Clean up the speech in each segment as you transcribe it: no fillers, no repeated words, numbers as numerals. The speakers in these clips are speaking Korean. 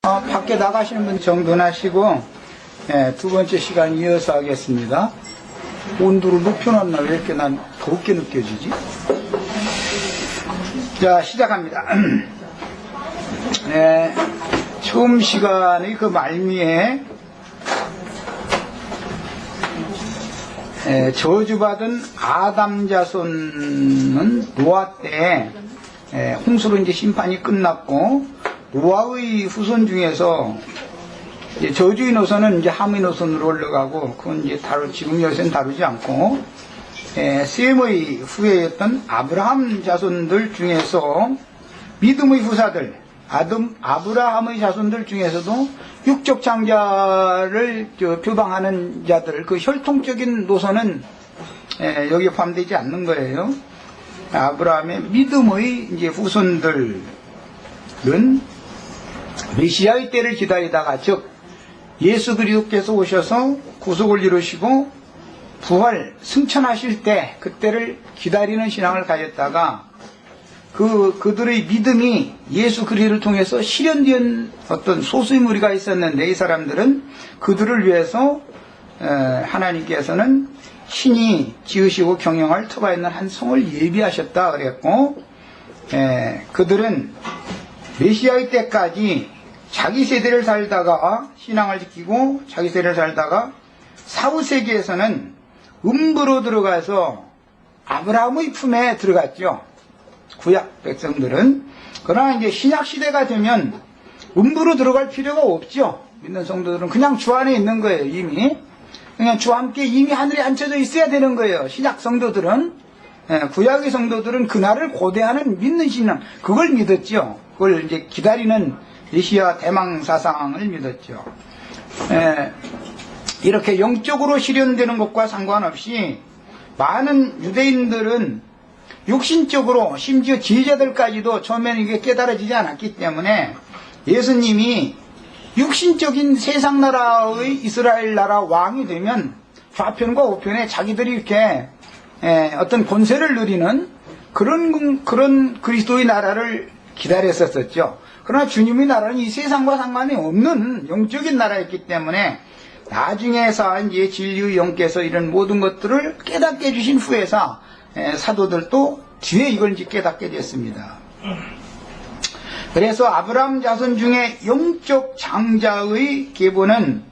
밖에 나가시는 분 정돈하시고, 두 번째 시간 이어서 하겠습니다. 온도를 높여놨나 왜 이렇게 난 덥게 느껴지지? 자, 시작합니다. 처음 시간의 그 말미에 저주받은 아담 자손은 노아 때 홍수로 이제 심판이 끝났고, 노아의 후손 중에서 이제 저주의 노선은 이제 함의 노선으로 올라가고, 그건 이제 지금 요새는 다루지 않고, 셈의 후예였던 아브라함 자손들 중에서 믿음의 후사들, 아브라함의 자손들 중에서도 육적 창자를 표방하는 자들, 그 혈통적인 노선은 여기에 포함되지 않는 거예요. 아브라함의 믿음의 이제 후손들은 메시아의 때를 기다리다가, 즉 예수 그리스도께서 오셔서 구속을 이루시고 부활 승천하실 때 그때를 기다리는 신앙을 가졌다가, 그들의 믿음이 예수 그리스도를 통해서 실현된 어떤 소수의 무리가 있었는데, 이 사람들은 그들을 위해서 하나님께서는 신이 지으시고 경영할 터가 있는 한 성을 예비하셨다 그랬고, 그들은 메시아의 때까지 자기 세대를 살다가 신앙을 지키고 자기 세대를 살다가 사후세계에서는 음부로 들어가서 아브라함의 품에 들어갔죠. 구약 백성들은. 그러나 이제 신약 시대가 되면 음부로 들어갈 필요가 없죠. 믿는 성도들은 그냥 주 안에 있는 거예요. 이미 그냥 주와 함께 이미 하늘에 앉혀져 있어야 되는 거예요. 신약 성도들은. 구약의 성도들은 그날을 고대하는 믿는 신앙, 그걸 믿었죠. 그걸 이제 기다리는 메시아 대망 사상을 믿었죠. 이렇게 영적으로 실현되는 것과 상관없이 많은 유대인들은 육신적으로, 심지어 지혜자들까지도 처음에는 이게 깨달아지지 않았기 때문에 예수님이 육신적인 세상 나라의 이스라엘 나라 왕이 되면 좌편과 우편에 자기들이 이렇게 어떤 권세를 누리는 그런 그리스도의 나라를 기다렸었죠. 그러나 주님의 나라는 이 세상과 상관이 없는 영적인 나라였기 때문에 나중에서 이제 진리의 영께서 이런 모든 것들을 깨닫게 해주신 후에서 사도들도 뒤에 이걸 이제 깨닫게 됐습니다. 그래서 아브라함 자손 중에 영적 장자의 계보는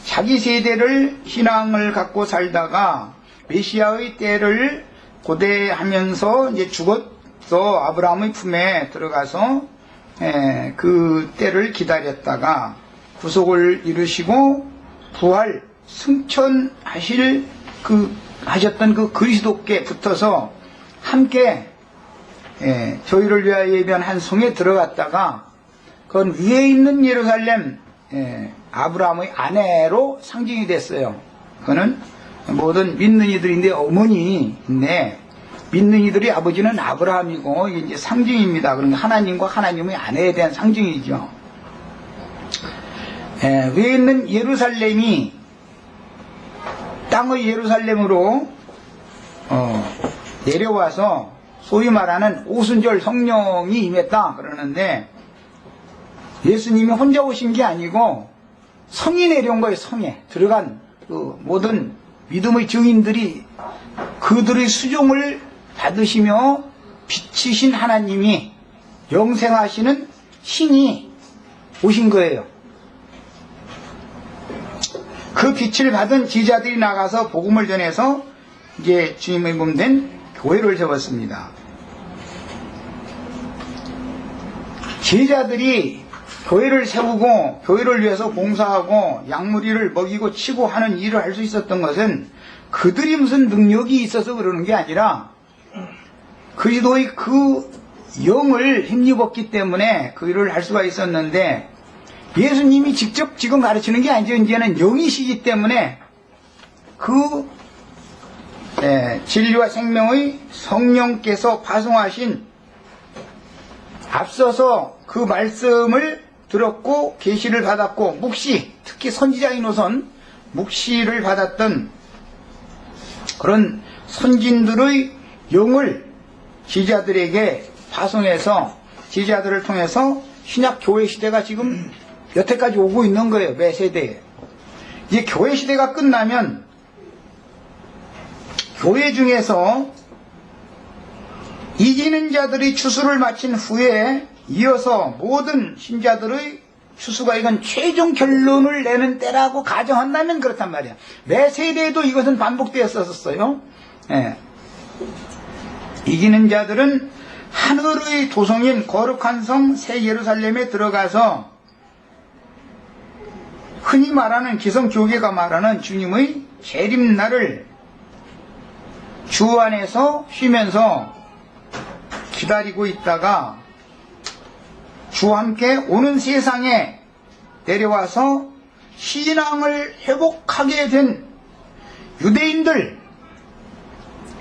자기 세대를 신앙을 갖고 살다가 메시아의 때를 고대하면서 이제 죽어서 아브라함의 품에 들어가서 그 때를 기다렸다가 구속을 이루시고 부활 승천하실 하셨던 그 그리스도께 붙어서 함께 저희를 위하여 예비한 한 성에 들어갔다가, 그건 위에 있는 예루살렘 아브라함의 아내로 상징이 됐어요. 그거는 모든 믿는 이들인데 어머니인데, 믿는 이들의 아버지는 아브라함이고, 이게 이제 상징입니다. 그러니까 하나님과 하나님의 아내에 대한 상징이죠. 위에 있는 예루살렘이 땅의 예루살렘으로 내려와서 소위 말하는 오순절 성령이 임했다 그러는데, 예수님이 혼자 오신 게 아니고 성이 내려온 거예요. 성에 들어간 그 모든 믿음의 증인들이 그들의 수종을 받으시며 빛이신 하나님이, 영생하시는 신이 오신 거예요. 그 빛을 받은 제자들이 나가서 복음을 전해서 이제 주님의 몸 된 교회를 세웠습니다. 제자들이 교회를 세우고 교회를 위해서 봉사하고 약물이를 먹이고 치고 하는 일을 할 수 있었던 것은 그들이 무슨 능력이 있어서 그러는 게 아니라 그리스도의 그 영을 힘입었기 때문에 그 일을 할 수가 있었는데, 예수님이 직접 지금 가르치는 게 아니죠. 이제는 영이시기 때문에 그 진리와 생명의 성령께서 파송하신, 앞서서 그 말씀을 들었고 계시를 받았고 묵시, 특히 선지자의 노선 묵시를 받았던 그런 선진들의 영을 제자들에게 파송해서 제자들을 통해서 신약 교회 시대가 지금 여태까지 오고 있는 거예요. 매 세대에. 이 교회 시대가 끝나면 교회 중에서 이기는 자들이 추수를 마친 후에 이어서 모든 신자들의 추수가 이건 최종 결론을 내는 때라고 가정한다면 그렇단 말이야. 매 세대에도 이것은 반복되었었어요. 예. 이기는 자들은 하늘의 도성인 거룩한 성 새 예루살렘에 들어가서 흔히 말하는 기성교계가 말하는 주님의 재림날을 주 안에서 쉬면서 기다리고 있다가 주와 함께 오는 세상에 내려와서 신앙을 회복하게 된 유대인들,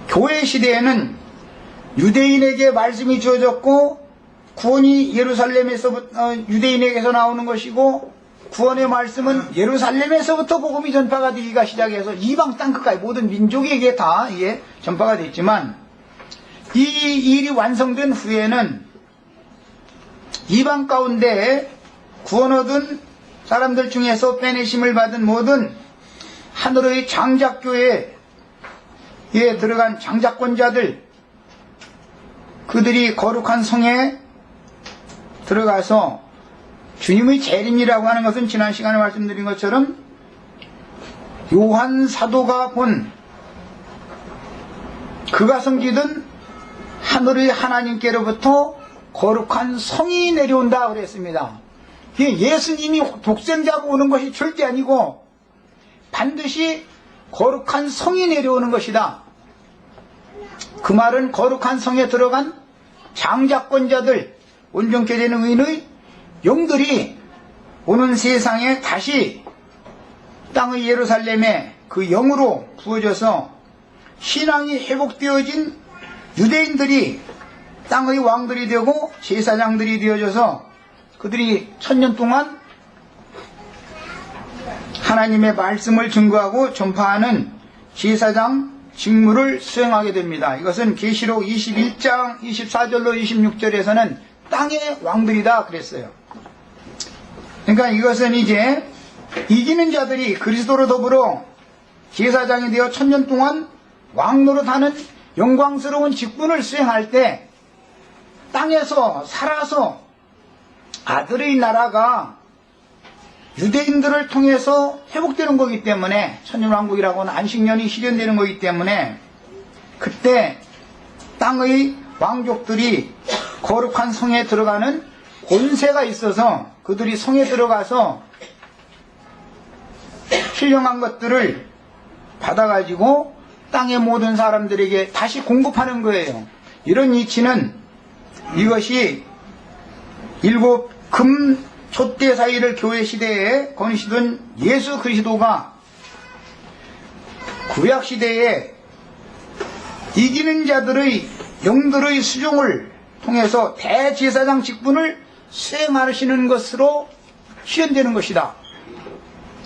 교회 시대에는 유대인에게 말씀이 주어졌고 구원이 예루살렘에서부터 유대인에게서 나오는 것이고 구원의 말씀은 예루살렘에서부터 복음이 전파가 되기가 시작해서 이방 땅끝까지 모든 민족에게 다 이게 전파가 됐지만 이 일이 완성된 후에는 이방 가운데 구원 얻은 사람들 중에서 빼내심을 받은 모든 하늘의 장작교회에 들어간 장작권자들, 그들이 거룩한 성에 들어가서 주님의 재림이라고 하는 것은 지난 시간에 말씀드린 것처럼 요한 사도가 본 그가 섬기던 하늘의 하나님께로부터 거룩한 성이 내려온다 그랬습니다. 예수님이 독생자고 오는 것이 절대 아니고 반드시 거룩한 성이 내려오는 것이다. 그 말은 거룩한 성에 들어간 장작권자들, 온전케 되는 의인의 영들이 오는 세상에 다시 땅의 예루살렘에 그 영으로 부어져서 신앙이 회복되어진 유대인들이 땅의 왕들이 되고 제사장들이 되어져서 그들이 1000년 동안 하나님의 말씀을 증거하고 전파하는 제사장 직무를 수행하게 됩니다. 이것은 계시록 21장 24절로 26절에서는 땅의 왕들이다 그랬어요. 그러니까 이것은 이제 이기는 자들이 그리스도로 더불어 제사장이 되어 1000년 동안 왕노릇하는 영광스러운 직분을 수행할 때 땅에서 살아서 아들의 나라가 유대인들을 통해서 회복되는 거기 때문에 천년왕국이라고 하는 안식년이 실현되는 거기 때문에 그때 땅의 왕족들이 거룩한 성에 들어가는 권세가 있어서 그들이 성에 들어가서 신령한 것들을 받아가지고 땅의 모든 사람들에게 다시 공급하는 거예요. 이런 이치는 이것이 일곱 금 촛대 사이를 교회 시대에 거니시던 예수 그리스도가 구약 시대에 이기는 자들의 영들의 수종을 통해서 대제사장 직분을 수행하시는 것으로 실현되는 것이다.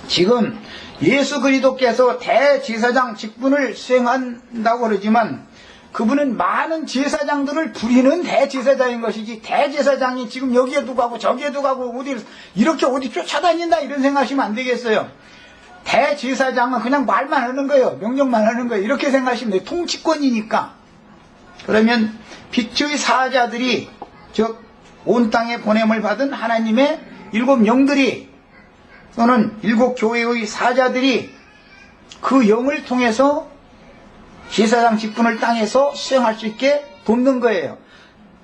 지금 예수 그리스도께서 대제사장 직분을 수행한다고 그러지만 그분은 많은 제사장들을 부리는 대제사장인 것이지 대제사장이 지금 여기에도 가고 저기에도 가고 어디 쫓아다닌다 이런 생각하시면 안 되겠어요. 대제사장은 그냥 말만 하는 거예요. 명령만 하는 거예요. 이렇게 생각하시면 돼요. 통치권이니까. 그러면 빛의 사자들이 즉 온 땅에 보냄을 받은 하나님의 일곱 영들이 또는 일곱 교회의 사자들이 그 영을 통해서 제사장 직분을 땅에서 수행할 수 있게 돕는 거예요.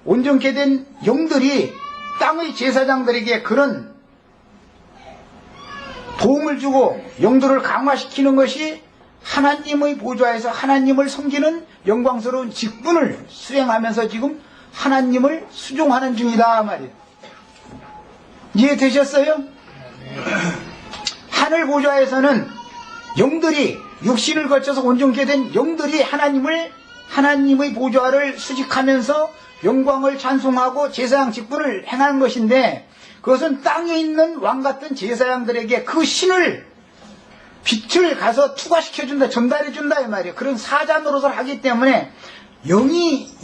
온전케 된 영들이 땅의 제사장들에게 그런 도움을 주고 영들을 강화시키는 것이 하나님의 보좌에서 하나님을 섬기는 영광스러운 직분을 수행하면서 지금 하나님을 수종하는 중이다 말이에요. 이해되셨어요? 하늘 보좌에서는 영들이 육신을 거쳐서 온전케 된 영들이 하나님의 보좌를 수직하면서 영광을 찬송하고 제사장 직분을 행하는 것인데 그것은 땅에 있는 왕 같은 제사장들에게 그 신을 빛을 가서 투과시켜준다, 전달해준다 이 말이에요. 그런 사자 노릇을 하기 때문에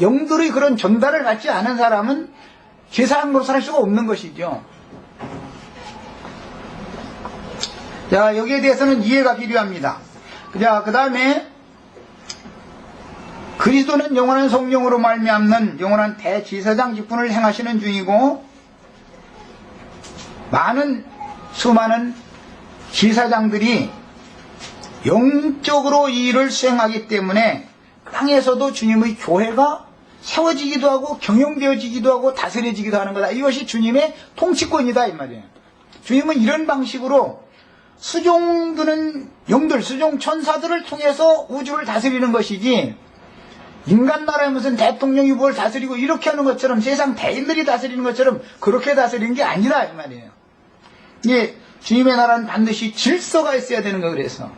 영들의 그런 전달을 받지 않은 사람은 제사장으로 살 수가 없는 것이죠. 자, 여기에 대해서는 이해가 필요합니다. 자, 그 다음에 그리스도는 영원한 성령으로 말미암는 영원한 대제사장 직분을 행하시는 중이고, 수많은 제사장들이 영적으로 이 일을 수행하기 때문에 땅에서도 주님의 교회가 세워지기도 하고 경영되어지기도 하고 다스려지기도 하는 거다. 이것이 주님의 통치권이다 이 말이에요. 주님은 이런 방식으로 수종드는 영들, 수종 천사들을 통해서 우주를 다스리는 것이지, 인간 나라에 무슨 대통령이 뭘 다스리고 이렇게 하는 것처럼, 세상 대인들이 다스리는 것처럼 그렇게 다스리는 게 아니다 이 말이에요. 예, 주님의 나라는 반드시 질서가 있어야 되는 거. 그래서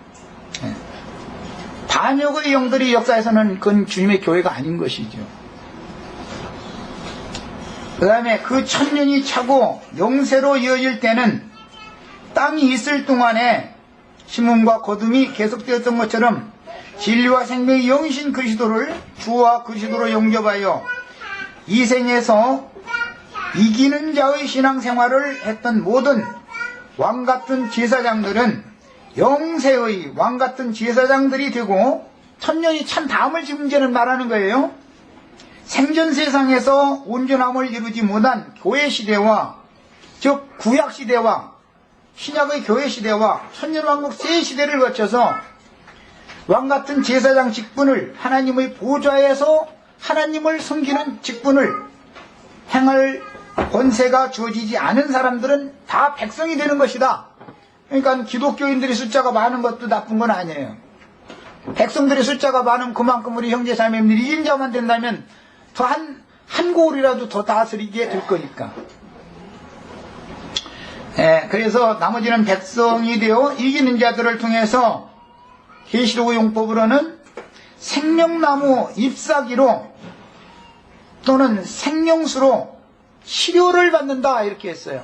반역의 영들이 역사에서는 그건 주님의 교회가 아닌 것이죠. 그 다음에 그 천년이 차고 영세로 이어질 때는 땅이 있을 동안에 심음과 거둠이 계속되었던 것처럼 진리와 생명의 영이신 그리스도를 주와 그리스도로 영접하여 이 생에서 이기는 자의 신앙생활을 했던 모든 왕같은 제사장들은 영세의 왕같은 제사장들이 되고, 천년이 찬 다음을 지금 이제는 말하는 거예요. 생전 세상에서 온전함을 이루지 못한 교회 시대와, 즉 구약 시대와 신약의 교회 시대와 천년왕국 세 시대를 거쳐서 왕같은 제사장 직분을, 하나님의 보좌에서 하나님을 섬기는 직분을 행할 권세가 주어지지 않은 사람들은 다 백성이 되는 것이다. 그러니까 기독교인들의 숫자가 많은 것도 나쁜 건 아니에요. 백성들의 숫자가 많으면 그만큼 우리 형제자매님들이 인자만 된다면 더 한 고을이라도 더 다스리게 될 거니까. 그래서 나머지는 백성이 되어 이기는 자들을 통해서 계시록 용법으로는 생명나무 잎사귀로 또는 생명수로 치료를 받는다 이렇게 했어요.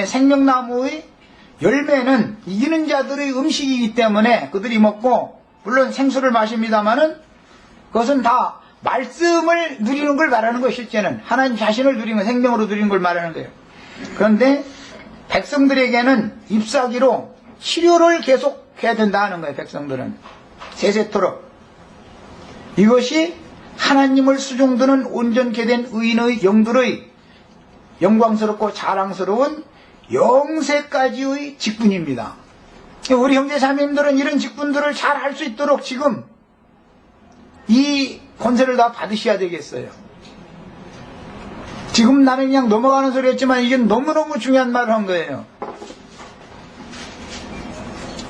생명나무의 열매는 이기는 자들의 음식이기 때문에 그들이 먹고, 물론 생수를 마십니다마는 그것은 다 말씀을 누리는 걸 말하는 거예요. 실제는 하나님 자신을 누리는, 생명으로 누리는 걸 말하는 거예요. 그런데 백성들에게는 잎사귀로 치료를 계속 해야 된다 하는 거예요. 백성들은 세세토록. 이것이 하나님을 수종드는 온전케 된 의인의 영들의 영광스럽고 자랑스러운 영세까지의 직분입니다. 우리 형제 자매님들은 이런 직분들을 잘 할 수 있도록 지금 이 권세를 다 받으셔야 되겠어요. 지금 나는 그냥 넘어가는 소리였지만 이게 너무너무 중요한 말을 한 거예요.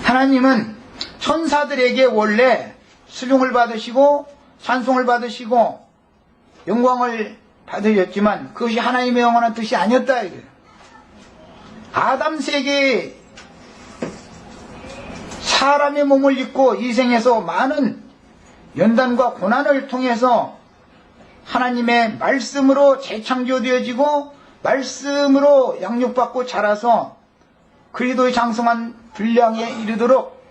하나님은 천사들에게 원래 수종을 받으시고 찬송을 받으시고 영광을 받으셨지만 그것이 하나님의 영원한 뜻이 아니었다 이거예요. 아담 세계에 사람의 몸을 입고 이 생에서 많은 연단과 고난을 통해서 하나님의 말씀으로 재창조되어지고 말씀으로 양육받고 자라서 그리스도의 장성한 분량에 이르도록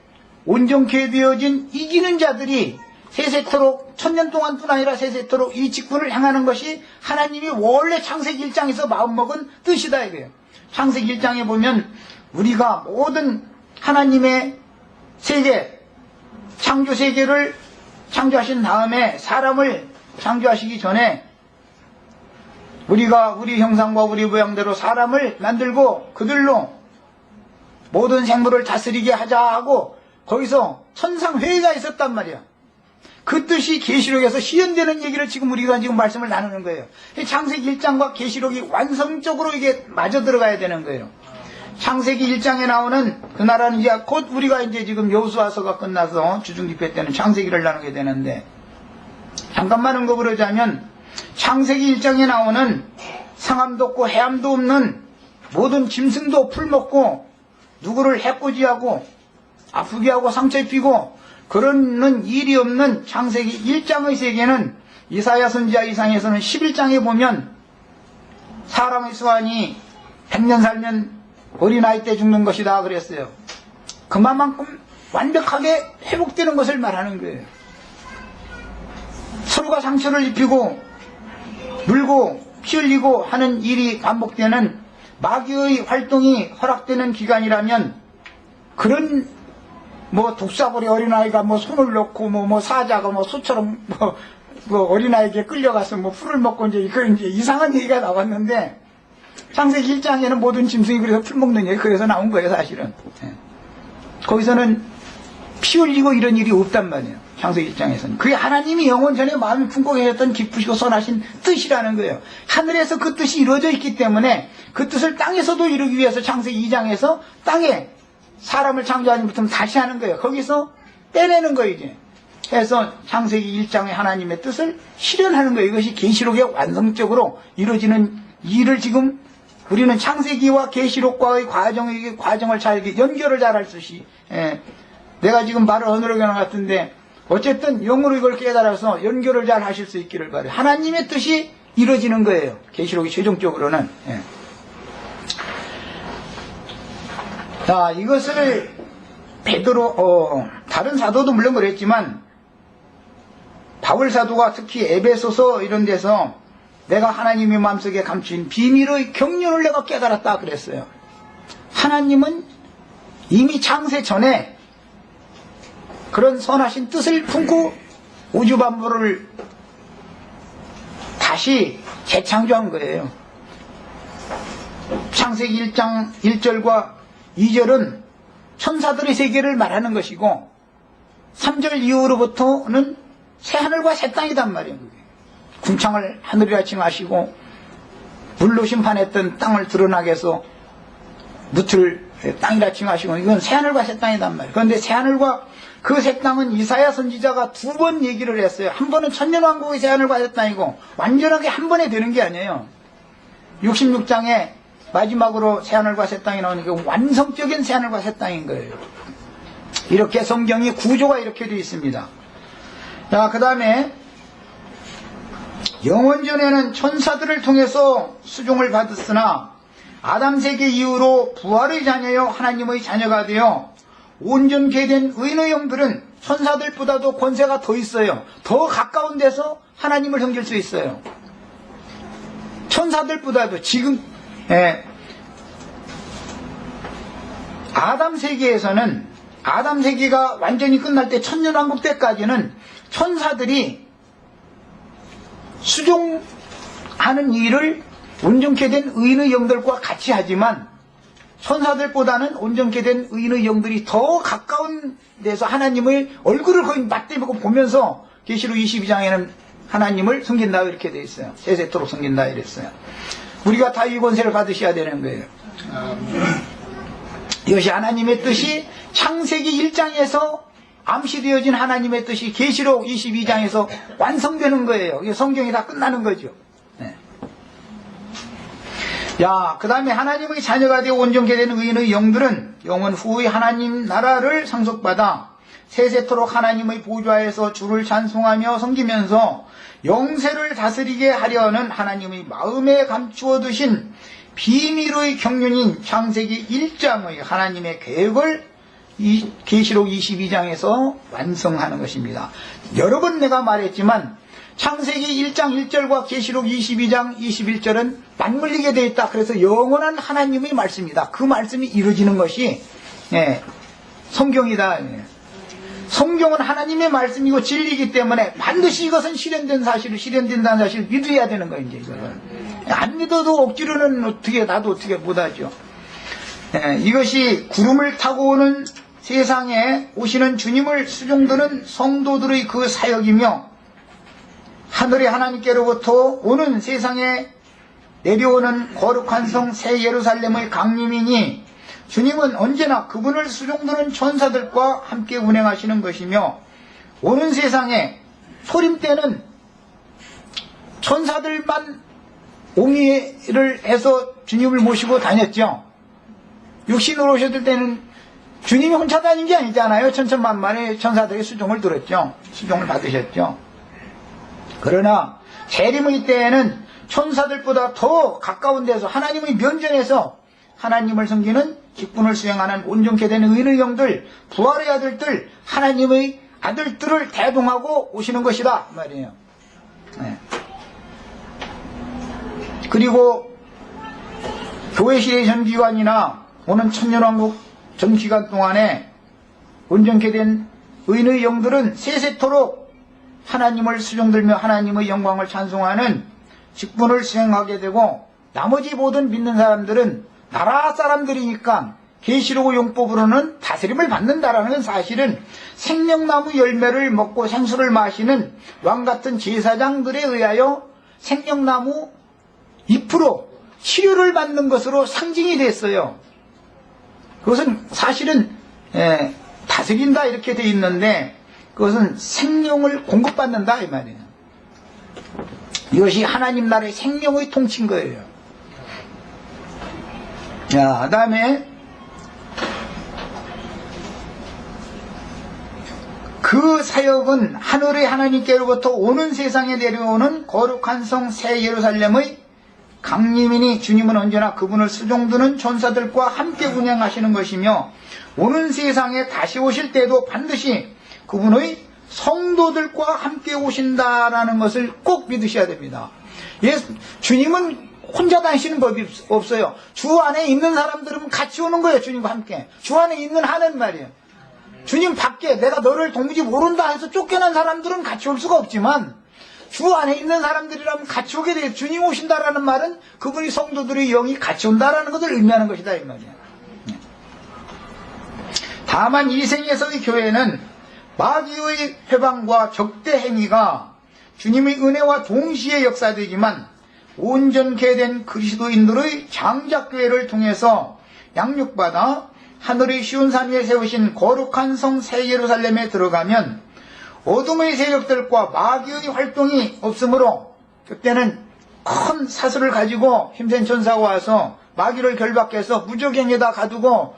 온전케 되어진 이기는 자들이 세세토록, 천년 동안뿐 아니라 세세토록 이 직분을 행하는 것이 하나님이 원래 창세기 1장에서 마음먹은 뜻이다 이거예요. 창세기 1장에 보면 우리가 모든 하나님의 세계, 창조 세계를 창조하신 다음에 사람을 창조하시기 전에 우리가 우리 형상과 우리 모양대로 사람을 만들고 그들로 모든 생물을 다스리게 하자 하고 거기서 천상회의가 있었단 말이야. 그 뜻이 계시록에서 시연되는 얘기를 지금 우리가 지금 말씀을 나누는 거예요. 창세기 1장과 계시록이 완성적으로 이게 맞아 들어가야 되는 거예요. 창세기 1장에 나오는 그 나라는 이제 곧 우리가 이제 지금 여호수아서가 끝나서 주중집회 때는 창세기를 나누게 되는데, 잠깐만 언급을 하자면 창세기 1장에 나오는 상함도 없고 해함도 없는 모든 짐승도 풀먹고 누구를 해코지하고 아프게 하고 상처 입히고 그러는 일이 없는 창세기 1장의 세계는 이사야 선지자 이상에서는 11장에 보면 사람의 수완이 100년 살면 어린아이 때 죽는 것이다 그랬어요. 그만큼 완벽하게 회복되는 것을 말하는 거예요. 서로가 상처를 입히고 물고 피 흘리고 하는 일이 반복되는 마귀의 활동이 허락되는 기간이라면 그런 뭐 독사고리 어린아이가 뭐 손을 놓고 뭐 사자가 뭐 소처럼 뭐 어린아이에게 끌려가서 뭐 풀을 먹고 이제 그런 이제 이상한 얘기가 나왔는데 창세기 1장에는 모든 짐승이 그래서 풀 먹는 얘기 그래서 나온 거예요 사실은. 거기서는 피 흘리고 이런 일이 없단 말이에요. 창세기 1장에서는. 그게 하나님이 영원 전에 마음이 품고 계셨던 기쁘시고 선하신 뜻이라는 거예요. 하늘에서 그 뜻이 이루어져 있기 때문에 그 뜻을 땅에서도 이루기 위해서 창세기 2장에서 땅에 사람을 창조하지부터 다시 하는 거예요. 거기서 빼내는 거예요 이제. 해서 창세기 1장의 하나님의 뜻을 실현하는 거예요. 이것이 계시록의 완성적으로 이루어지는 일을 지금 우리는 창세기와 계시록과의 과정을 잘 연결을 잘 할 수 있이 내가 지금 말을 어느러게 하는 것 같은데 어쨌든 영으로 이걸 깨달아서 연결을 잘 하실 수 있기를 바라요. 하나님의 뜻이 이루어지는 거예요. 계시록이 최종적으로는. 자, 이것을 베드로 다른 사도도 물론 그랬지만 바울 사도가 특히 에베소서 이런 데서 내가 하나님의 마음속에 감춘 비밀의 경륜을 내가 깨달았다 그랬어요. 하나님은 이미 창세 전에 그런 선하신 뜻을 품고 우주 만물을 다시 재창조한 거예요. 창세기 1장 1절과 2절은 천사들의 세계를 말하는 것이고 3절 이후로부터는 새하늘과 새 땅이단 말이에요. 궁창을 하늘이라 칭하시고 물로 심판했던 땅을 드러나게 해서 무틀 땅이라 칭하시고 이건 새하늘과 새 땅이단 말이에요. 그런데 새하늘과 그 새 땅은 이사야 선지자가 두 번 얘기를 했어요. 한 번은 천년왕국의 새하늘과 새 땅이고 완전하게 한 번에 되는 게 아니에요. 66장에 마지막으로 새하늘과 새 땅이 나오니까 완성적인 새하늘과 새 땅인 거예요. 이렇게 성경이 구조가 이렇게 되어 있습니다. 자, 그 다음에 영원전에는 천사들을 통해서 수종을 받았으나 아담 세계 이후로 부활의 자녀여 하나님의 자녀가 되어 온전케 된 의인의 영들은 천사들보다도 권세가 더 있어요. 더 가까운 데서 하나님을 섬길 수 있어요. 천사들보다도 지금 아담 세계에서는 아담 세계가 완전히 끝날 때 천년왕국 때까지는 천사들이 수종하는 일을 온전케 된 의인의 영들과 같이 하지만 천사들보다는 온전케 된 의인의 영들이 더 가까운 데서 하나님의 얼굴을 거의 맞대고 보면서 계시록 22장에는 하나님을 섬긴다 이렇게 되어 있어요. 세세토록 섬긴다 이랬어요. 우리가 다 이 권세를 받으셔야 되는 거예요. 이것이 하나님의 뜻이 창세기 1장에서 암시되어진 하나님의 뜻이 계시록 22장에서 완성되는 거예요. 이게 성경이 다 끝나는 거죠. 야, 그 다음에 하나님의 자녀가 되어 온전케 되는 의인의 영들은 영원 후의 하나님 나라를 상속받아 세세토록 하나님의 보좌에서 주를 찬송하며 섬기면서 영세를 다스리게 하려는 하나님의 마음에 감추어 두신 비밀의 경륜인 창세기 1장의 하나님의 계획을 이 계시록 22장에서 완성하는 것입니다. 여러 번 내가 말했지만 창세기 1장 1절과 계시록 22장 21절은 맞물리게 되어 있다. 그래서 영원한 하나님의 말씀이다. 그 말씀이 이루어지는 것이 성경이다. 성경은 하나님의 말씀이고 진리이기 때문에 반드시 이것은 실현된 사실을 실현된다는 사실을 믿어야 되는 거예요. 이제 이거는 안 믿어도 억지로는 나도 어떻게 못하죠. 이것이 구름을 타고 오는 세상에 오시는 주님을 수종드는 성도들의 그 사역이며 하늘의 하나님께로부터 오는 세상에 내려오는 거룩한 성 새 예루살렘의 강림이니 주님은 언제나 그분을 수종드는 천사들과 함께 운행하시는 것이며 오는 세상에 소림 때는 천사들만 옹의를 해서 주님을 모시고 다녔죠. 육신으로 오셨을 때는 주님이 혼자 다닌 게 아니잖아요. 천천만만의 천사들의 수종을 들었죠. 수종을 받으셨죠. 그러나 재림의 때에는 천사들보다 더 가까운 데서 하나님의 면전에서 하나님을 섬기는 직분을 수행하는 온전케 된 의인의 영들, 부활의 아들들, 하나님의 아들들을 대동하고 오시는 것이다 말이에요. 그리고 교회 시대 전 기관이나 오는 천년왕국 전 기간 동안에 온전케 된 의인의 영들은 세세토록 하나님을 수종들며 하나님의 영광을 찬송하는 직분을 수행하게 되고, 나머지 모든 믿는 사람들은 나라 사람들이니까 계시록 용법으로는 다스림을 받는다라는 사실은 생명나무 열매를 먹고 생수를 마시는 왕같은 제사장들에 의하여 생명나무 잎으로 치료를 받는 것으로 상징이 됐어요. 그것은 사실은 다스린다 이렇게 돼 있는데, 그것은 생명을 공급받는다 이 말이에요. 이것이 하나님 나라의 생명의 통치인 거예요. 자, 그 다음에 그 사역은 하늘의 하나님께로부터 오는 세상에 내려오는 거룩한 성 새 예루살렘의 강림이니, 주님은 언제나 그분을 수종드는 천사들과 함께 운행하시는 것이며, 오는 세상에 다시 오실 때도 반드시 그분의 성도들과 함께 오신다라는 것을 꼭 믿으셔야 됩니다. 주님은 혼자 다니시는 법이 없어요. 주 안에 있는 사람들은 같이 오는 거예요. 주님과 함께. 주 안에 있는 한은 말이에요. 주님 밖에 내가 너를 도무지 모른다 해서 쫓겨난 사람들은 같이 올 수가 없지만, 주 안에 있는 사람들이라면 같이 오게 돼요. 주님 오신다라는 말은 그분이 성도들의 영이 같이 온다라는 것을 의미하는 것이다 이 말이에요. 다만 이 생에서의 교회는 마귀의 회방과 적대 행위가 주님의 은혜와 동시에 역사되지만, 온전케 된 그리스도인들의 장작교회를 통해서 양육받아 하늘의 쉬운 산 위에 세우신 거룩한 성 새 예루살렘에 들어가면 어둠의 세력들과 마귀의 활동이 없으므로, 그때는 큰 사슬을 가지고 힘센 천사가 와서 마귀를 결박해서 무적행에다 가두고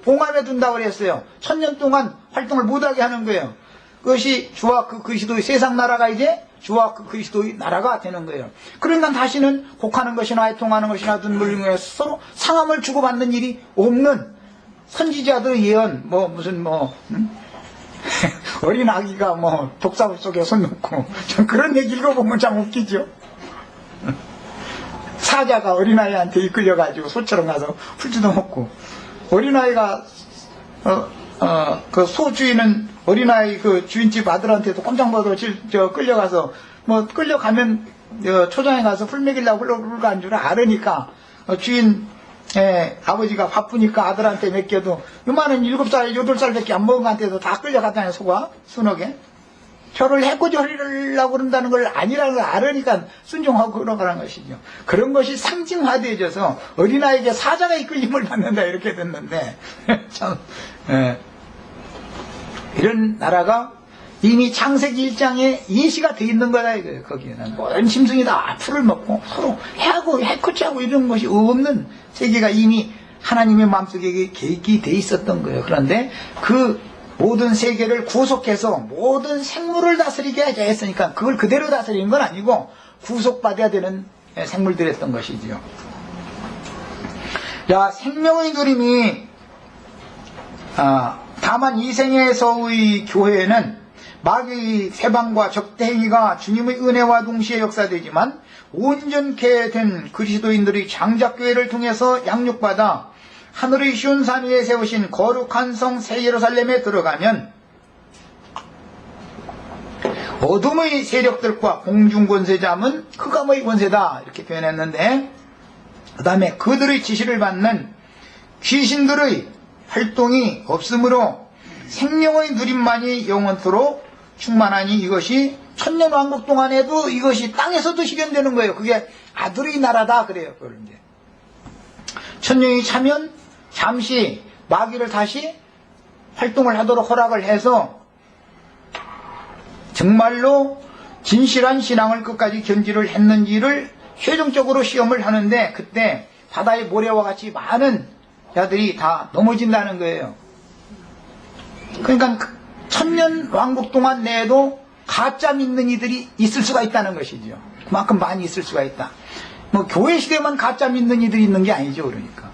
봉함에 둔다고 그랬어요. 1000년 동안 활동을 못하게 하는 거예요. 그것이 주와 그 그리스도의 세상 나라가 이제 주와 그 그리스도의 나라가 되는 거예요. 그러니까 다시는 곡하는 것이나 애통하는 것이나 눈물 흘리는 것이 서로 상함을 주고받는 일이 없는, 선지자들의 예언, 어린 아기가 독사물 속에 손 넣고, 그런 얘기 읽어보면 참 웃기죠. 사자가 어린아이한테 이끌려가지고 소처럼 가서 풀지도 먹고, 어린아이가 그 소주인은 어린아이 그 주인집 아들한테도 꼼짝 못하고 끌려가서 끌려가면 초장에 가서 풀 먹이려고 흘러간 줄 알으니까 주인 아버지가 바쁘니까 아들한테 맡겨도 요만한 7살 8살밖에 안 먹은 한테도 다 끌려갔다는 소가 순하게 저를 해코지 하려고 그런다는 걸 아니라는 걸 알으니까 순종하고 그러가는 것이죠. 그런 것이 상징화되어져서 어린아이에게 사자가 이끌림을 받는다 이렇게 됐는데 참 이런 나라가 이미 창세기 1장에 예시가 돼 있는 거다 이거예요. 거기에는 모든 짐승이 다 풀을 먹고 서로 해코지하고 이런 것이 없는 세계가 이미 하나님의 마음속에 계획이 돼 있었던 거예요. 그런데 그 모든 세계를 구속해서 모든 생물을 다스리게 하자 했으니까 그걸 그대로 다스리는 건 아니고 구속받아야 되는 생물들이었던 것이죠. 자, 생명의 누림이 다만 이 생에서의 교회는 마귀의 세방과 적대행위가 주님의 은혜와 동시에 역사되지만, 온전케 된 그리스도인들의 장작교회를 통해서 양육받아 하늘의 쉬운 산 위에 세우신 거룩한 성 새 예루살렘에 들어가면 어둠의 세력들과 공중권세자는 흑암의 권세다 이렇게 표현했는데, 그 다음에 그들의 지시를 받는 귀신들의 활동이 없으므로 생명의 누림만이 영원토록 충만하니, 이것이 천년왕국 동안에도 이것이 땅에서도 실현되는 거예요. 그게 아들의 나라다 그래요. 그걸 이제 천년이 차면 잠시 마귀를 다시 활동을 하도록 허락을 해서 정말로 진실한 신앙을 끝까지 견지를 했는지를 최종적으로 시험을 하는데, 그때 바다의 모래와 같이 많은 자들이 다 넘어진다는 거예요. 그러니까 천년 왕국 동안 내에도 가짜 믿는 이들이 있을 수가 있다는 것이죠. 그만큼 많이 있을 수가 있다. 교회 시대만 가짜 믿는 이들이 있는 게 아니죠. 그러니까.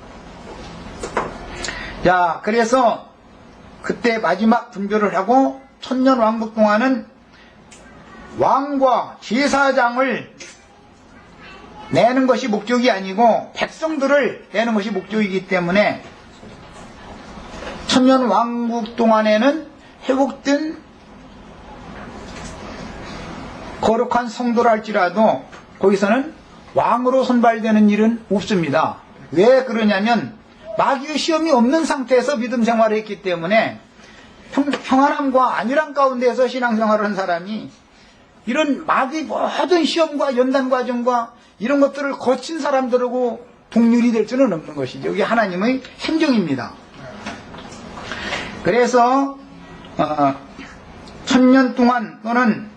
자, 그래서 그때 마지막 분별을 하고 천년 왕국 동안은 왕과 제사장을 내는 것이 목적이 아니고 백성들을 내는 것이 목적이기 때문에 천년 왕국 동안에는 회복된 거룩한 성도라 할지라도 거기서는 왕으로 선발되는 일은 없습니다. 왜 그러냐면 마귀의 시험이 없는 상태에서 믿음 생활을 했기 때문에 평안함과 안일함 가운데서 신앙생활을 한 사람이 이런 마귀의 모든 시험과 연단 과정과 이런 것들을 거친 사람들하고 동률이 될 수는 없는 것이죠. 이게 하나님의 행정입니다. 그래서 1000년 동안 또는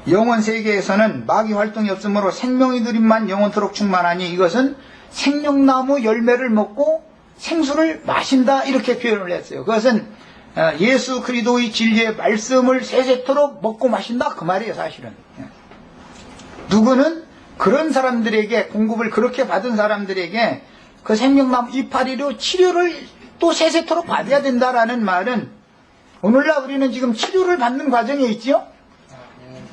영원 세계에서는 마귀 활동이 없으므로 생명의 누림만 영원토록 충만하니 이것은 생명나무 열매를 먹고 생수를 마신다 이렇게 표현을 했어요. 그것은 예수 그리스도의 진리의 말씀을 세세토록 먹고 마신다 그 말이에요. 사실은 누구는 그런 사람들에게 공급을 그렇게 받은 사람들에게 그 생명나무 이파리로 치료를 또 세세토록 받아야 된다라는 말은 오늘날 우리는 지금 치료를 받는 과정에 있죠.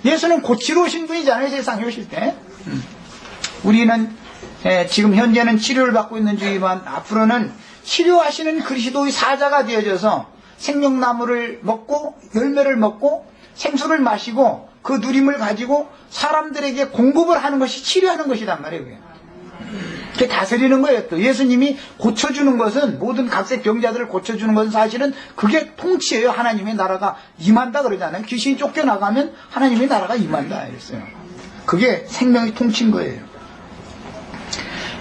예수는 고치러 오신 분이잖아요. 세상에 오실 때 우리는 지금 현재는 치료를 받고 있는 중이지만 앞으로는 치료하시는 그리스도의 사자가 되어져서 생명나무를 먹고 열매를 먹고 생수를 마시고 그 누림을 가지고 사람들에게 공급을 하는 것이 치료하는 것이란 말이에요. 그게 다스리는 거예요. 또 예수님이 고쳐주는 것은 모든 각색 병자들을 고쳐주는 것은 사실은 그게 통치예요. 하나님의 나라가 임한다 그러잖아요. 귀신이 쫓겨나가면 하나님의 나라가 임한다 이랬어요. 그게 생명의 통치인 거예요.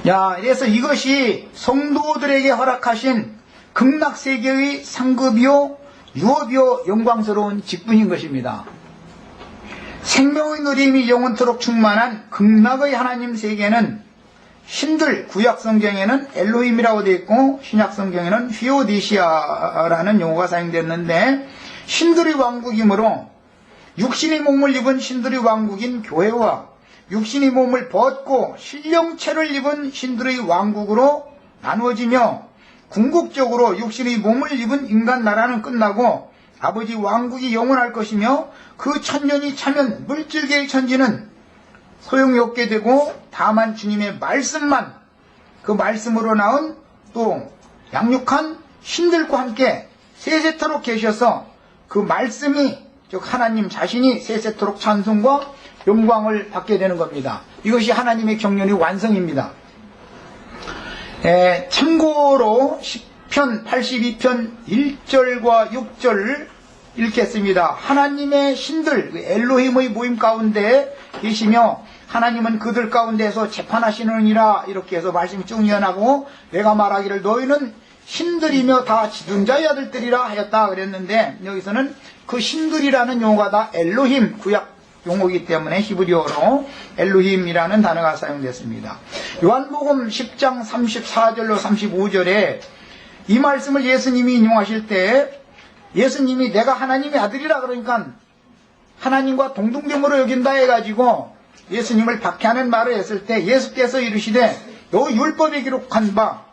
그래서 이것이 성도들에게 허락하신 극락세계의 상급이요 유업이요 영광스러운 직분인 것입니다. 생명의 누림이 영원토록 충만한 극락의 하나님 세계는 신들 구약성경에는 엘로힘이라고 되어 있고 신약성경에는 휘오디시아라는 용어가 사용됐는데 신들의 왕국이므로 육신의 몸을 입은 신들의 왕국인 교회와 육신의 몸을 벗고 신령체를 입은 신들의 왕국으로 나누어지며 궁극적으로 육신의 몸을 입은 인간 나라는 끝나고 아버지 왕국이 영원할 것이며 그 천년이 차면 물질계의 천지는 소용이 없게 되고 다만 주님의 말씀만 그 말씀으로 나온 또 양육한 신들과 함께 세세토록 계셔서 그 말씀이 즉 하나님 자신이 세세토록 찬송과 영광을 받게 되는 겁니다. 이것이 하나님의 경륜의 완성입니다. 참고로 시편 82편 1절과 6절을 읽겠습니다. 하나님의 신들 엘로힘의 모임 가운데 계시며 하나님은 그들 가운데서 재판하시느니라 이렇게 해서 말씀이 쭉 이어나고 내가 말하기를 너희는 신들이며 다 지존자의 아들들이라 하였다 그랬는데 여기서는 그 신들이라는 용어가 다 엘로힘 구약 용어이기 때문에 히브리어로 엘로힘이라는 단어가 사용됐습니다. 요한복음 10장 34절로 35절에 이 말씀을 예수님이 인용하실 때 예수님이 내가 하나님의 아들이라 그러니까 하나님과 동등됨으로 여긴다 해가지고 예수님을 박해하는 말을 했을 때 예수께서 이르시되 너 율법에 기록한 바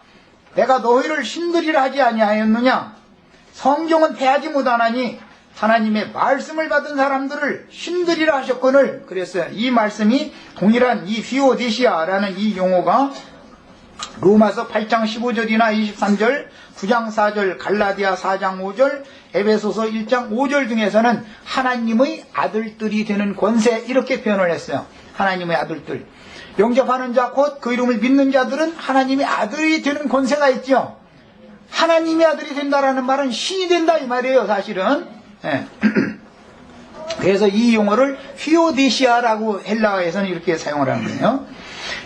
내가 너희를 신들이라 하지 아니하였느냐 성경은 패하지 못하나니 하나님의 말씀을 받은 사람들을 신들이라 하셨거늘 그랬어요. 이 말씀이 동일한 이 휘오디시아라는 이 용어가 로마서 8장 15절이나 23절 9장 4절 갈라디아 4장 5절 에베소서 1장 5절 등에서는 하나님의 아들들이 되는 권세 이렇게 표현을 했어요. 하나님의 아들들 영접하는 자 곧 그 이름을 믿는 자들은 하나님의 아들이 되는 권세가 있죠. 하나님의 아들이 된다라는 말은 신이 된다 이 말이에요. 사실은 그래서 이 용어를 휘오디시아라고 헬라어에서는 이렇게 사용을 하는 거예요.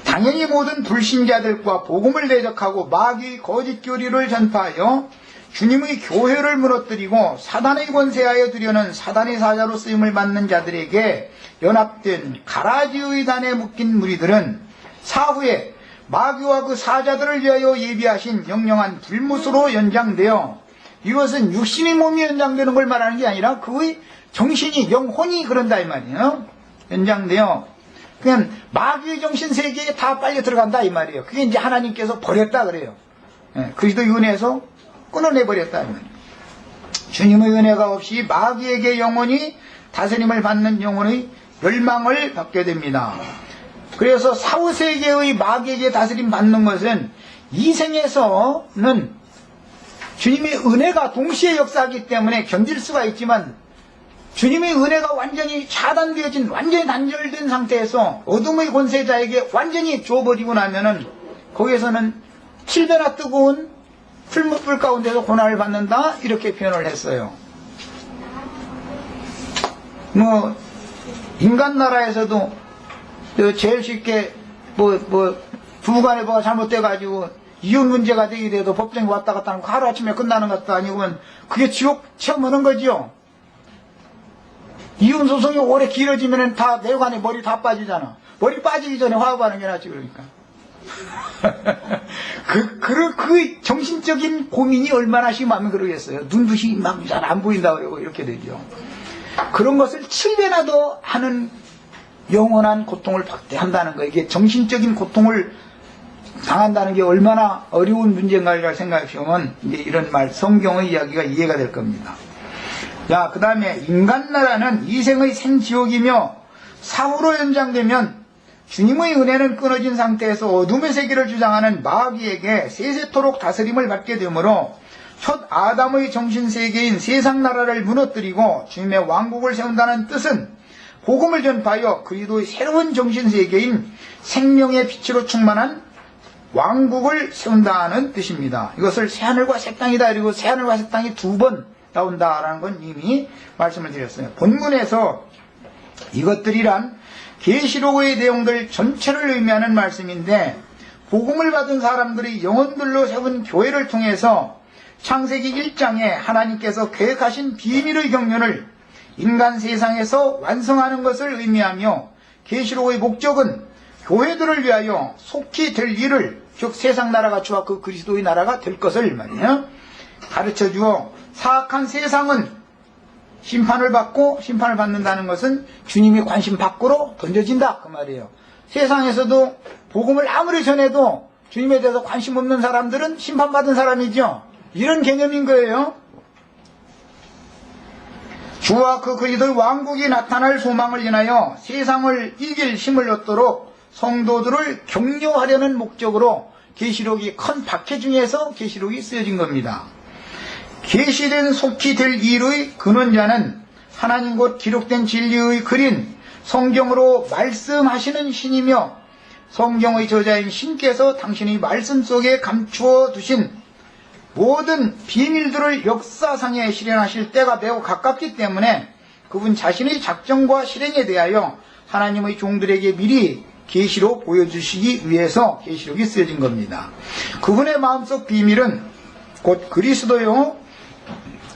당연히 모든 불신자들과 복음을 대적하고 마귀의 거짓 교리를 전파하여 주님의 교회를 무너뜨리고 사단의 권세하여 두려는 사단의 사자로 쓰임을 받는 자들에게 연합된 가라지의 단에 묶인 무리들은 사후에 마귀와 그 사자들을 위하여 예비하신 영영한 불못으로 연장되어 이것은 육신의 몸이 연장되는 걸 말하는 게 아니라 그의 정신이 영혼이 그런다 이 말이에요. 연장되어 그냥 마귀의 정신 세계에 다 빨려 들어간다 이 말이에요. 그게 이제 하나님께서 버렸다 그래요. 그리스도의 은혜에서 끊어내버렸다 이 말이에요. 주님의 은혜가 없이 마귀에게 영혼이 다스림을 받는 영혼의 멸망을 받게 됩니다. 그래서 사후세계의 마귀에게 다스림 받는 것은 이 생에서는 주님의 은혜가 동시에 역사하기 때문에 견딜 수가 있지만, 주님의 은혜가 완전히 차단되어진, 완전히 단절된 상태에서 어둠의 권세자에게 완전히 줘버리고 나면은 거기에서는 7배나 뜨거운 풀무불 가운데서 고난을 받는다, 이렇게 표현을 했어요. 뭐 인간 나라에서도 제일 쉽게 부부간에 뭐가 잘못돼가지고 이혼 문제가 되게 돼도 법정에 왔다 갔다 하는 거 하루아침에 끝나는 것도 아니고, 그게 지옥 처음 오는 거죠. 이혼 소송이 오래 길어지면 다 내관에 머리 다 빠지잖아. 머리 빠지기 전에 화합하는 게 낫지, 그러니까. 그 정신적인 고민이 얼마나 심하면 그러겠어요. 눈부시 막 잘 안 보인다 그러고 이렇게 되죠. 그런 것을 7배나 더 하는 영원한 고통을 받게 한다는 거, 이게 정신적인 고통을 당한다는 게 얼마나 어려운 문제인가를 생각해보면 이제 이런 말, 성경의 이야기가 이해가 될 겁니다. 자, 그 다음에 인간나라는 이생의 생지옥이며 사후로 연장되면 주님의 은혜는 끊어진 상태에서 어둠의 세계를 주장하는 마귀에게 세세토록 다스림을 받게 되므로 첫 아담의 정신세계인 세상나라를 무너뜨리고 주님의 왕국을 세운다는 뜻은 복음을 전파하여 그리스도의 새로운 정신세계인 생명의 빛으로 충만한 왕국을 세운다는 뜻입니다. 이것을 새하늘과 새 땅이다, 그리고 새하늘과 새 땅이 2번 나온다라는 건 이미 말씀을 드렸어요. 본문에서 이것들이란 계시록의 내용들 전체를 의미하는 말씀인데, 복음을 받은 사람들이 영혼들로 세운 교회를 통해서 창세기 1장에 하나님께서 계획하신 비밀의 경륜을 인간 세상에서 완성하는 것을 의미하며, 계시록의 목적은 교회들을 위하여 속히 될 일을, 즉 세상 나라가 주와 그 그리스도의 나라가 될 것을 말이에요, 가르쳐 주어 사악한 세상은 심판을 받고, 심판을 받는다는 것은 주님이 관심 밖으로 던져진다, 그 말이에요. 세상에서도 복음을 아무리 전해도 주님에 대해서 관심 없는 사람들은 심판받은 사람이죠. 이런 개념인 거예요. 주와 그 그리스도의 왕국이 나타날 소망을 인하여 세상을 이길 힘을 얻도록 성도들을 격려하려는 목적으로 계시록이 큰 박해 중에서 계시록이 쓰여진 겁니다. 계시된 속히 될 일의 근원자는 하나님 곧 기록된 진리의 글인 성경으로 말씀하시는 신이며, 성경의 저자인 신께서 당신의 말씀 속에 감추어 두신 모든 비밀들을 역사상에 실현하실 때가 매우 가깝기 때문에 그분 자신의 작정과 실행에 대하여 하나님의 종들에게 미리 계시로 보여주시기 위해서 계시록이 쓰여진 겁니다. 그분의 마음속 비밀은 곧 그리스도요,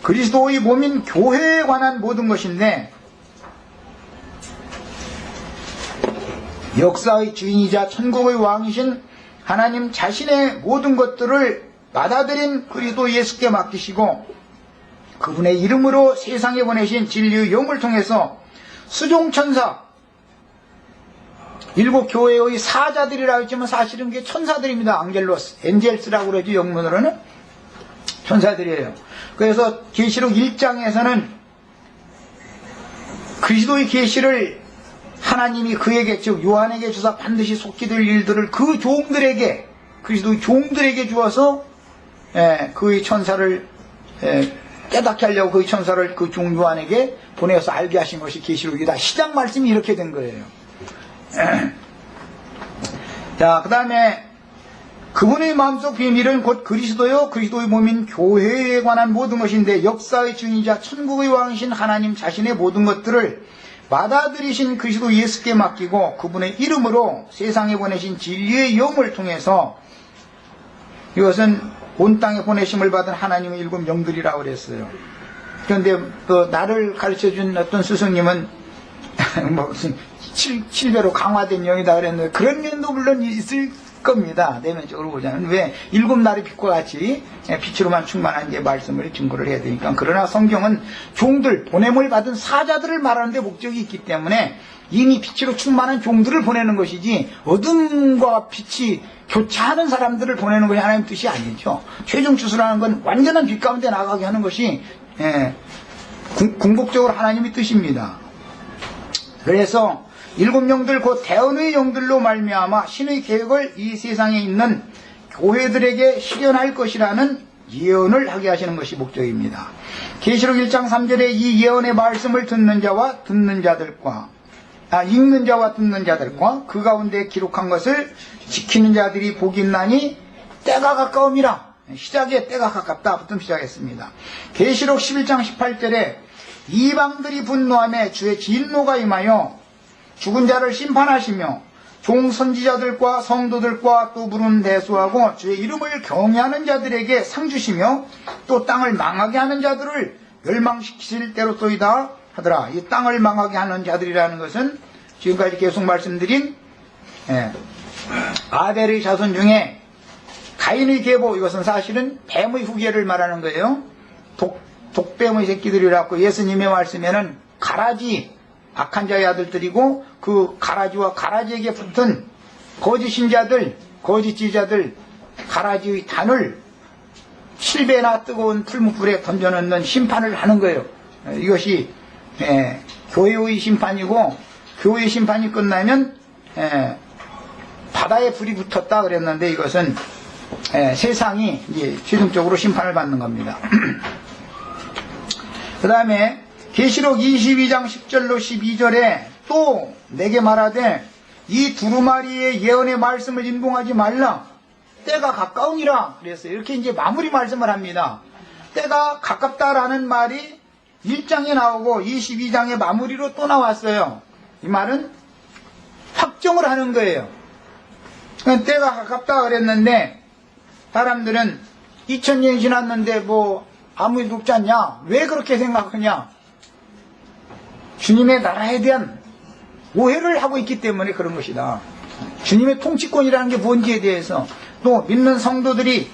그리스도의 몸인 교회에 관한 모든 것인데, 역사의 주인이자 천국의 왕이신 하나님 자신의 모든 것들을 받아들인 그리스도 예수께 맡기시고, 그분의 이름으로 세상에 보내신 진리의 영을 통해서 수종천사, 7 교회의 사자들이라 했지만 사실은 그게 천사들입니다. 앙겔로스, 엔젤스라고 그러죠. 영문으로는 천사들이에요. 그래서 계시록 1장에서는 그리스도의 계시를 하나님이 그에게, 즉 요한에게 주사 반드시 속히 될 일들을 그 종들에게, 그리스도의 종들에게 주어서 그의 천사를 깨닫게 하려고 그의 천사를 그 종 요한에게 보내서 알게 하신 것이 계시록이다. 시작 말씀이 이렇게 된 거예요. 자, 그 다음에 그분의 마음속 비밀은 곧 그리스도요, 그리스도의 몸인 교회에 관한 모든 것인데, 역사의 주인이자 천국의 왕이신 하나님 자신의 모든 것들을 받아들이신 그리스도 예수께 맡기고 그분의 이름으로 세상에 보내신 진리의 영을 통해서, 이것은 온 땅에 보내심을 받은 하나님의 7 영들이라고 그랬어요. 그런데 나를 가르쳐준 어떤 스승님은 무슨 7배로 강화된 영이다 그랬는데, 그런 면도 물론 있을 겁니다. 내면적으로 보자면. 왜? 7날의 빛과 같이 빛으로만 충만한 게 말씀을 증거를 해야 되니까. 그러나 성경은 종들, 보냄을 받은 사자들을 말하는 데 목적이 있기 때문에 이미 빛으로 충만한 종들을 보내는 것이지, 어둠과 빛이 교차하는 사람들을 보내는 것이 하나님 뜻이 아니죠. 최종 추수라는 건 완전한 빛 가운데 나가게 하는 것이 궁극적으로 하나님의 뜻입니다. 그래서 일곱 영들 곧 대언의 영들로 말미암아 신의 계획을 이 세상에 있는 교회들에게 실현할 것이라는 예언을 하게 하시는 것이 목적입니다. 계시록 1장 3절에 이 예언의 말씀을 듣는 자와 듣는 자들과 읽는 자와 듣는 자들과 그 가운데 기록한 것을 지키는 자들이 복이 있나니 때가 가까움이라. 시작에 때가 가깝다부터 시작했습니다. 계시록 11장 18절에 이방들이 분노하며 주의 진노가 임하여 죽은 자를 심판하시며 종 선지자들과 성도들과 또 물은 대수하고 주의 이름을 경외하는 자들에게 상 주시며 또 땅을 망하게 하는 자들을 멸망시키실 때로소이다 하더라. 이 땅을 망하게 하는 자들이라는 것은 지금까지 계속 말씀드린 아벨의 자손 중에 가인의 계보, 이것은 사실은 뱀의 후계를 말하는 거예요. 독뱀의 새끼들이라고 예수님의 말씀에는 가라지, 악한 자의 아들들이고 그 가라지와 가라지에게 붙은 거짓 신자들, 거짓 지자들, 가라지의 단을 7배나 뜨거운 풀무불에 던져넣는 심판을 하는 거예요. 이것이 교회의 심판이고, 교회의 심판이 끝나면 바다에 불이 붙었다 그랬는데, 이것은 세상이 이제 최종적으로 심판을 받는 겁니다. 그 다음에 계시록 22장 10절로 12절에 또 내게 말하되 이 두루마리의 예언의 말씀을 인봉하지 말라. 때가 가까우니라. 그랬어요. 이렇게 이제 마무리 말씀을 합니다. 때가 가깝다라는 말이 1장에 나오고 22장의 마무리로 또 나왔어요. 이 말은 확정을 하는 거예요. 때가 가깝다 그랬는데 사람들은 2000년이 지났는데 뭐 아무 일도 없지 않냐? 왜 그렇게 생각하냐? 주님의 나라에 대한 오해를 하고 있기 때문에 그런 것이다. 주님의 통치권이라는 게 뭔지에 대해서, 또 믿는 성도들이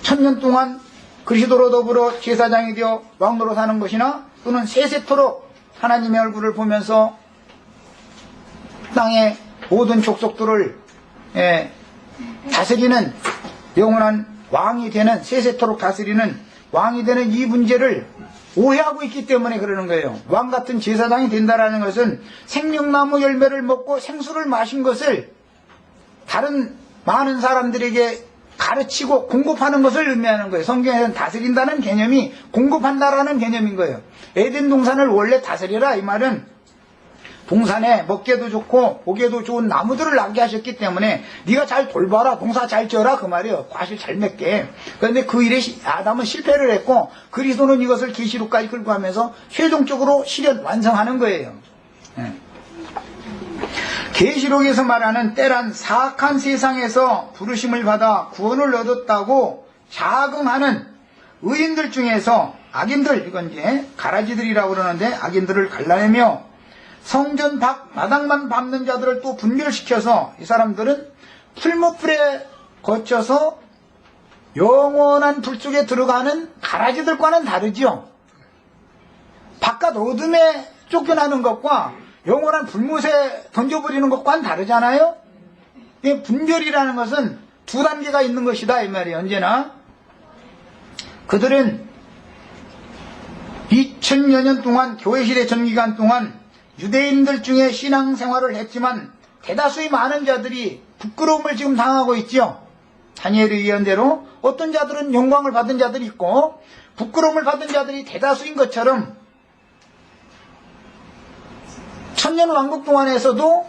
1000년 동안 그리스도로 더불어 제사장이 되어 왕노로 사는 것이나, 또는 세세토록 하나님의 얼굴을 보면서 땅의 모든 족속들을 다스리는 영원한 왕이 되는, 세세토록 다스리는 왕이 되는 이 문제를 오해하고 있기 때문에 그러는 거예요. 왕 같은 제사장이 된다라는 것은 생명나무 열매를 먹고 생수를 마신 것을 다른 많은 사람들에게 가르치고 공급하는 것을 의미하는 거예요. 성경에서는 다스린다는 개념이 공급한다라는 개념인 거예요. 에덴 동산을 원래 다스리라, 이 말은 동산에 먹기도 좋고 보기에도 좋은 나무들을 나게 하셨기 때문에 네가 잘 돌봐라, 동사 잘 지어라, 그 말이에요. 과실 잘 맺게. 그런데 그 일에 아담은 실패를 했고, 그리스도는 이것을 계시록까지 끌고 가면서 최종적으로 실현 완성하는 거예요. 계시록에서 말하는 때란 사악한 세상에서 부르심을 받아 구원을 얻었다고 자긍하는 의인들 중에서 악인들, 이건 이제 가라지들이라고 그러는데, 악인들을 갈라내며 성전 밖 마당만 밟는 자들을 또 분별시켜서, 이 사람들은 풀무불에 거쳐서 영원한 불 속에 들어가는 가라지들과는 다르죠. 바깥 어둠에 쫓겨나는 것과 영원한 불못에 던져버리는 것과는 다르잖아요. 이 분별이라는 것은 두 단계가 있는 것이다, 이 말이에요. 언제나 그들은 2000여 년 동안, 교회시대 전기간 동안 유대인들 중에 신앙생활을 했지만 대다수의 많은 자들이 부끄러움을 지금 당하고 있죠. 다니엘의 예언대로 어떤 자들은 영광을 받은 자들이 있고 부끄러움을 받은 자들이 대다수인 것처럼, 천년 왕국 동안에서도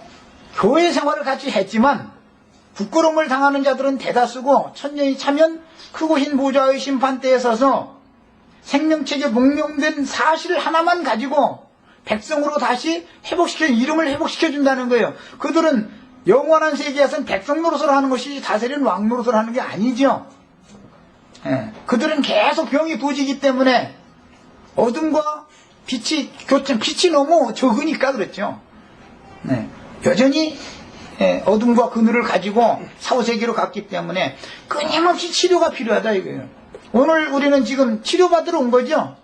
교회 생활을 같이 했지만 부끄러움을 당하는 자들은 대다수고, 천년이 차면 크고 흰 보좌의 심판대에 서서 생명책에 목명된 사실 하나만 가지고 백성으로 다시 이름을 회복시켜준다는 거예요. 그들은 영원한 세계에서는 백성 노릇을 하는 것이 다스리는 왕 노릇을 하는 게 아니죠. 그들은 계속 병이 도지기 때문에 어둠과 빛이 너무 적으니까 그렇죠. 여전히 어둠과 그늘을 가지고 사후세계로 갔기 때문에 끊임없이 치료가 필요하다 이거예요. 오늘 우리는 지금 치료받으러 온 거죠.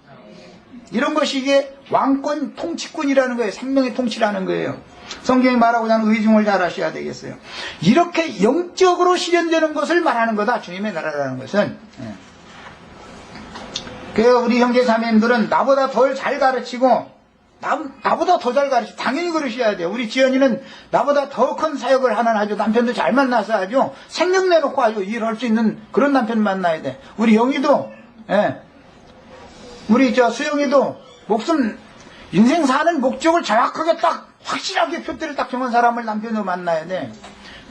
이런 것이 이게 왕권 통치권이라는 거예요. 생명의 통치라는 거예요. 성경이 말하고자 하는 의중을 잘 하셔야 되겠어요. 이렇게 영적으로 실현되는 것을 말하는 거다, 주님의 나라라는 것은. 그래서 우리 형제 자매님들은 나보다 덜 잘 가르치고 나보다 더 잘 가르쳐. 당연히 그러셔야 돼요. 우리 지연이는 나보다 더 큰 사역을 하는 아주 남편도 잘 만나서 아주 생명 내놓고 아주 일할 수 있는 그런 남편 만나야 돼. 우리 영희도, 예. 우리 수영이도 인생 사는 목적을 정확하게 딱 확실하게 표대를 딱 정한 사람을 남편으로 만나야 돼.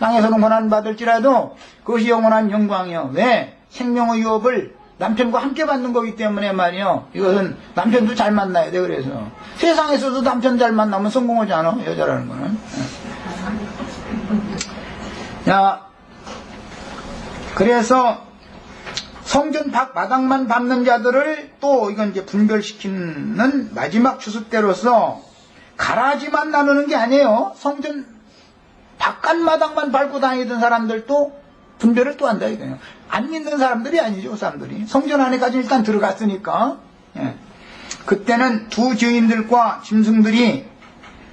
땅에서는 고난받을지라도 그것이 영원한 영광이요. 왜? 생명의 유업을 남편과 함께 받는 거기 때문에 말이요. 이것은 남편도 잘 만나야 돼. 그래서 세상에서도 남편 잘 만나면 성공하지 않아. 여자라는 거는. 자, 그래서 성전 밖 마당만 밟는 자들을 또 이건 이제 분별시키는 마지막 주습대로서 가라지만 나누는 게 아니에요. 성전 바깥 마당만 밟고 다니던 사람들도 분별을 또 한다 이거예요. 안 믿는 사람들이 아니죠. 그 사람들이 성전 안에까지 일단 들어갔으니까. 예. 그때는 두 증인들과 짐승들이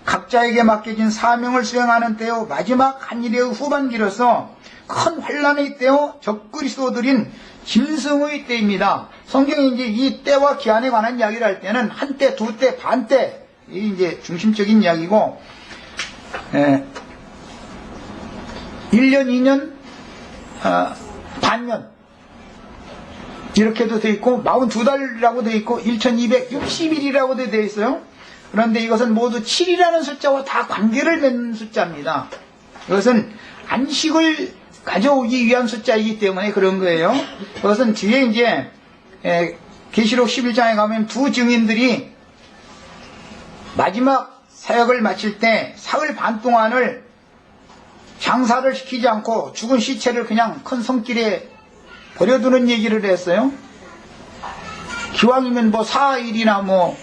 각자에게 맡겨진 사명을 수행하는 때요 마지막 한일의 후반기로서 큰 환란의 때요 적그리 쏟아들인 짐승의 때입니다. 성경이 이제 이 때와 기한에 관한 이야기를 할 때는 한 때, 두 때, 반 때 이 이제 중심적인 이야기고, 1년, 2년, 반년 이렇게도 돼 있고 42달이라고 돼 있고 1260일이라고 돼 있어요. 그런데 이것은 모두 7이라는 숫자와 다 관계를 맺는 숫자입니다. 이것은 안식을 가져오기 위한 숫자이기 때문에 그런 거예요. 그것은 뒤에 이제 계시록 11장에 가면 두 증인들이 마지막 사역을 마칠 때 사흘 반 동안을 장사를 시키지 않고 죽은 시체를 그냥 큰 성길에 버려두는 얘기를 했어요. 기왕이면 4일이나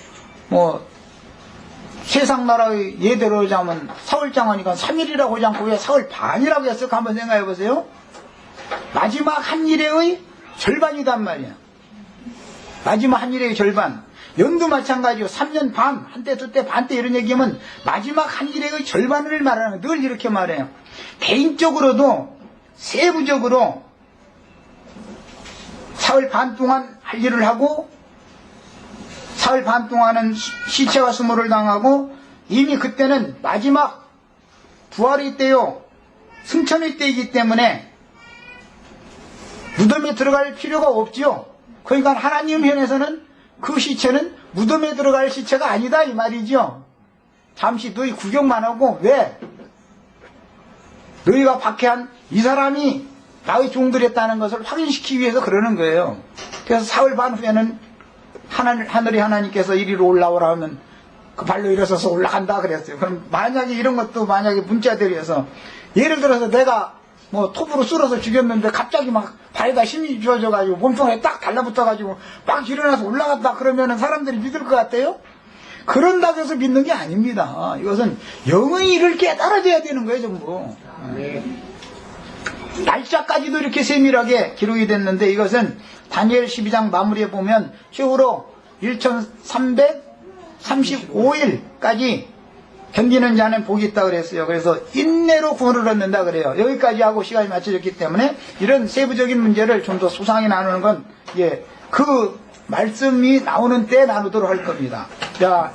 세상 나라의 예대로 하자면 사흘장 하니까 3일이라고 하지 않고 왜 사흘 반이라고 했을까 한번 생각해 보세요. 마지막 한 일의 절반이단 말이야. 마지막 한 일의 절반. 연도 마찬가지요. 3년 반, 한때, 두때, 반때 이런 얘기하면 마지막 한 일의 절반을 말하는 거예요. 늘 이렇게 말해요. 개인적으로도 세부적으로 사흘 반 동안 할 일을 하고 사흘 반 동안은 시체와 수모를 당하고 이미 그때는 마지막 부활의 때요 승천의 때이기 때문에 무덤에 들어갈 필요가 없죠. 그러니까 하나님 편에서는 그 시체는 무덤에 들어갈 시체가 아니다 이 말이죠. 잠시 너희 구경만 하고 왜? 너희가 박해한 이 사람이 나의 종들이었다는 것을 확인시키기 위해서 그러는 거예요. 그래서 사흘 반 후에는 하늘의 하나님께서 이리로 올라오라 하면 그 발로 일어서서 올라간다 그랬어요. 그럼 만약에 이런 것도 만약에 문자들이어서 예를 들어서 내가 톱으로 쓸어서 죽였는데 갑자기 막 발에다 힘이 주어져가지고 몸통에 딱 달라붙어가지고 막 일어나서 올라갔다 그러면은 사람들이 믿을 것 같아요? 그런다고 해서 믿는 게 아닙니다. 이것은 영의 일을 깨달아져야 되는 거예요, 전부. 날짜까지도 이렇게 세밀하게 기록이 됐는데 이것은 다니엘 12장 마무리에 보면 최후로 1335일까지 견디는 자는 복이 있다 그랬어요. 그래서 인내로 구원을 얻는다 그래요. 여기까지 하고 시간이 맞춰졌기 때문에 이런 세부적인 문제를 좀 더 소상히 나누는 건 그 말씀이 나오는 때 나누도록 할 겁니다. 자,